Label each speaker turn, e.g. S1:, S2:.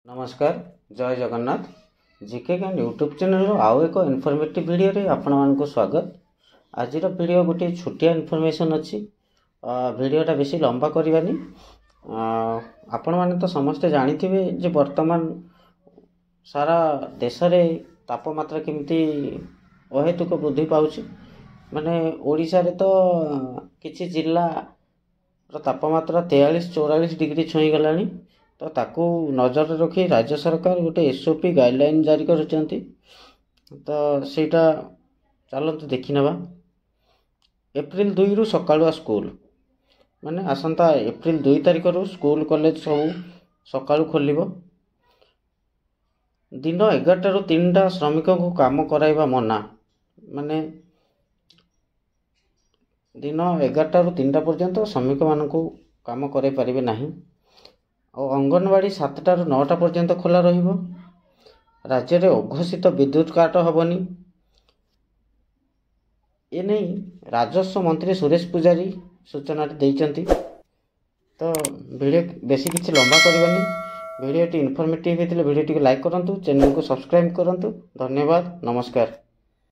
S1: नमस्कार जय Jagannath GK can YouTube channel आउ एक इनफॉर्मेटिव वीडियो रे आपण मानक स्वागत। आज वीडियो गोटे छोटिया इनफॉरमेशन अच्छी वीडियोटा बेसी लंबा करवानी। आपण माने तो समस्ते जानिथिबे जे वर्तमान सारा देश रे तापमात्रा केमती अहेतुक वृद्धि पाउछि। माने ओडिशा रे तो किछि जिल्ला तापमात्रा 43-44 डिग्री छुई गलानी। तो ताकू नजर रखी राज्य सरकार गोटे एसओपी गाइडलाइन जारी करछंती। तो सेटा चलते देखी नवा। एप्रिल 2 रु सकाळुआ स्कूल माने आसंता एप्रिल 2 तारिख रु स्कूल कॉलेज सब सकाळु खोलिबो। दिन 11 रु 3टा श्रमिक को काम कराइबा मना। माने दिन 11 रु 3टा पर्यंत श्रमिक मानकू काम कराइ परिबे नाही। और अंगनवाड़ी 7टा रु 9टा पर्यंत खोला रहिबो। राज्य रे अघोषित विद्युत काट हबनी। ए नहीं राजस्व मंत्री सुरेश पुजारी सूचना देइचंती। तो वीडियो बेसी किछि लंबा करबानी। वीडियो टी इनफॉर्मेटिव हेतिले वीडियो टी लाइक करंतु, चैनल को सब्सक्राइब करंतु। धन्यवाद, नमस्कार।